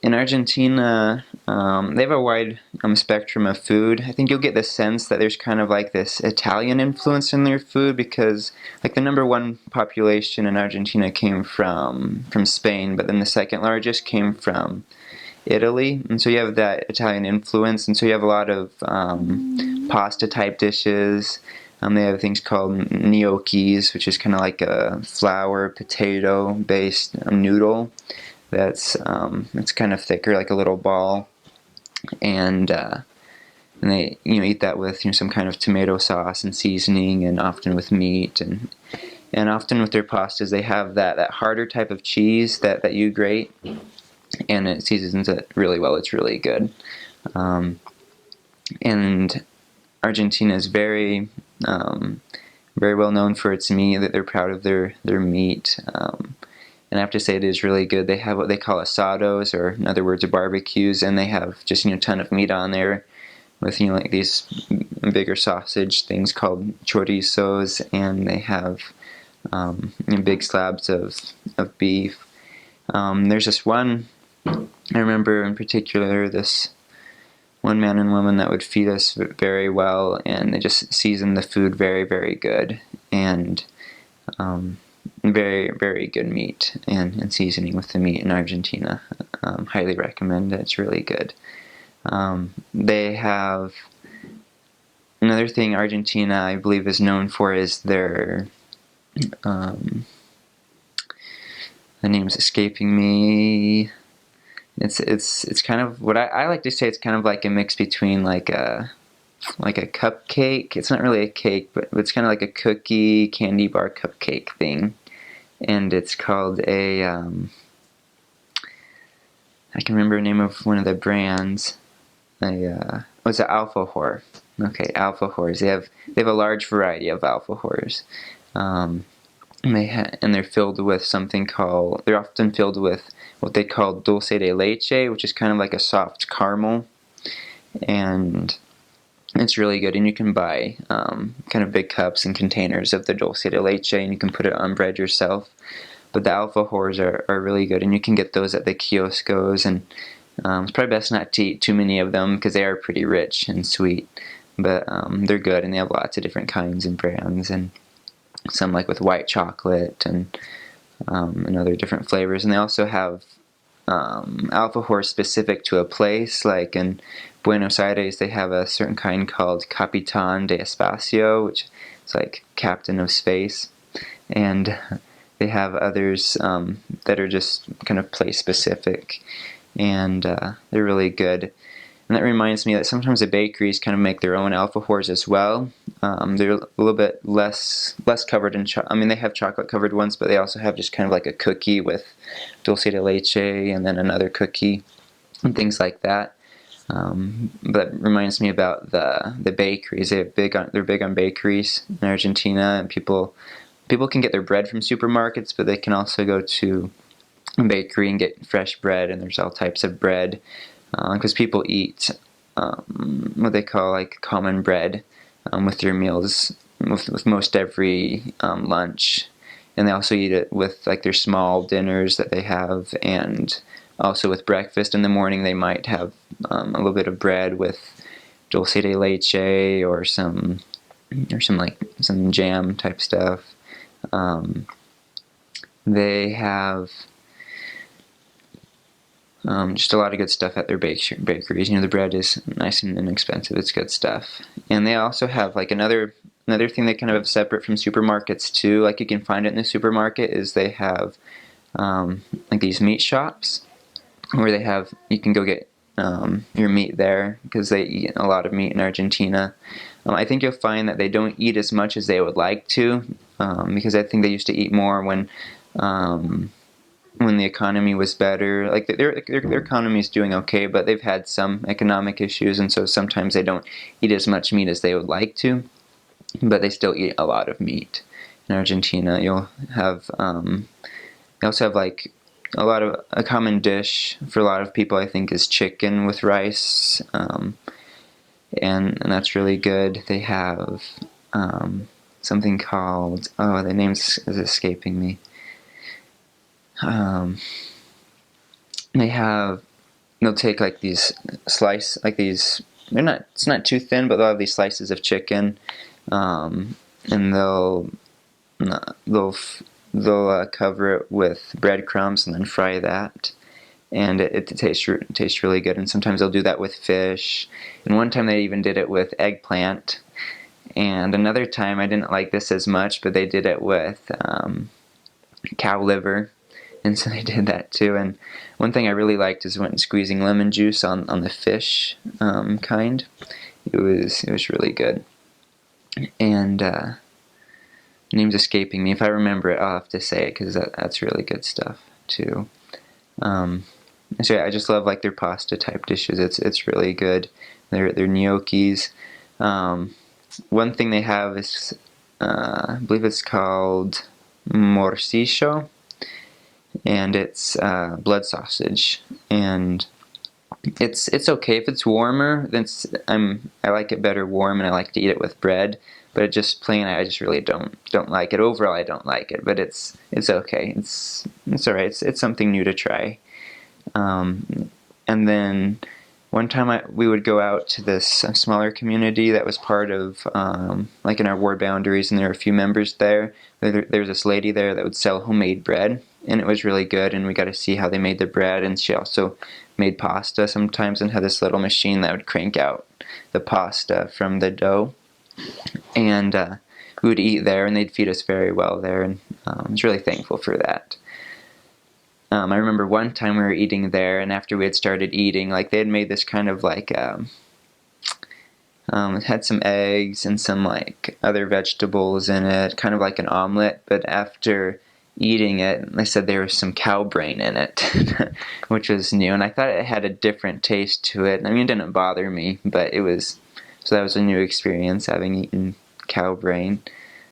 in Argentina, they have a wide spectrum of food. I think you'll get the sense that there's kind of like this Italian influence in their food because, like, the number one population in Argentina came from Spain, but then the second largest came from Italy, and so you have that Italian influence, and so you have a lot of pasta type dishes. They have things called gnocchis, which is kind of like a flour potato based noodle that's it's kind of thicker, like a little ball, and they eat that with some kind of tomato sauce and seasoning, and often with meat, and often with their pastas they have that harder type of cheese that you grate, and it seasons it really well. It's really good. And Argentina is very well known for its meat. That they're proud of their meat. And I have to say it is really good. They have what they call asados, or in other words, barbecues, and they have just a ton of meat on there with like these bigger sausage things called chorizos, and they have big slabs of beef. There's this one, I remember in particular, this one man and woman that would feed us very well, and they just seasoned the food very, very good, and very, very good meat and seasoning with the meat in Argentina. Highly recommend it. It's really good. They have another thing Argentina, I believe, is known for is their the name's escaping me. It's kind of what I like to say. It's kind of like a mix between like a cupcake. It's not really a cake, but it's kind of like a cookie candy bar cupcake thing, and it's called a I can remember the name of one of the brands. What's it? Alfajor. Okay, Alfajors. They have a large variety of Alfajors. And they're filled with they're often filled with what they call dulce de leche, which is kind of like a soft caramel, and it's really good. And you can buy kind of big cups and containers of the dulce de leche, and you can put it on bread yourself. But the alfajores are really good, and you can get those at the kioscos, and it's probably best not to eat too many of them because they are pretty rich and sweet, but they're good, and they have lots of different kinds and brands, and some like with white chocolate and other different flavors. And they also have alfajor specific to a place. Like in Buenos Aires, they have a certain kind called Capitán de Espacio, which is like Captain of Space. And they have others that are just kind of place specific, and they're really good. And that reminds me that sometimes the bakeries kind of make their own alfajors as well. They're a little bit less covered in chocolate. I mean, they have chocolate covered ones, but they also have just kind of like a cookie with dulce de leche, and then another cookie, and things like that. But it reminds me about the bakeries. They're big on bakeries in Argentina, and people can get their bread from supermarkets, but they can also go to a bakery and get fresh bread, and there's all types of bread. Because people eat what they call like common bread with their meals, with most every lunch, and they also eat it with like their small dinners that they have, and also with breakfast in the morning they might have a little bit of bread with dulce de leche or some jam type stuff. They have just a lot of good stuff at their bakeries. The bread is nice and inexpensive. It's good stuff. And they also have like another thing they kind of have separate from supermarkets too. Like you can find it in the supermarket is they have like these meat shops where you can go get your meat there, because they eat a lot of meat in Argentina. I think you'll find that they don't eat as much as they would like to, because I think they used to eat more when the economy was better. Like their economy is doing okay, but they've had some economic issues, and so sometimes they don't eat as much meat as they would like to, but they still eat a lot of meat. In Argentina, you'll have they also have like a common dish for a lot of people, I think, is chicken with rice, and that's really good. They have something called, the name is escaping me. They have they'll take like these it's not too thin, but they'll have these slices of chicken, and they'll cover it with breadcrumbs and then fry that, and it tastes really good. And sometimes they'll do that with fish, and one time they even did it with eggplant, and another time I didn't like this as much, but they did it with cow liver, and so they did that too. And one thing I really liked is when squeezing lemon juice on the fish kind. It was really good. And name's escaping me. If I remember it, I'll have to say it, because that's really good stuff too. So yeah, I just love like their pasta type dishes. It's really good. Their gnocchis. One thing they have is I believe it's called morcillo, and it's blood sausage, and it's okay if it's warmer. I like it better warm, and I like to eat it with bread. But it just plain, I just really don't like it. Overall, I don't like it, but it's okay. It's alright. It's something new to try. And then one time we would go out to this smaller community that was part of like in our ward boundaries, and there were a few members there. There was this lady there that would sell homemade bread, and it was really good, and we got to see how they made the bread. And she also made pasta sometimes, and had this little machine that would crank out the pasta from the dough. And we would eat there, and they'd feed us very well there, and I was really thankful for that. I remember one time we were eating there, and after we had started eating, like they had made this kind of like it had some eggs and some like other vegetables in it, kind of like an omelet. But after eating it, they said there was some cow brain in it, which was new, and I thought it had a different taste to it. I mean, it didn't bother me, but it was, so that was a new experience, having eaten cow brain.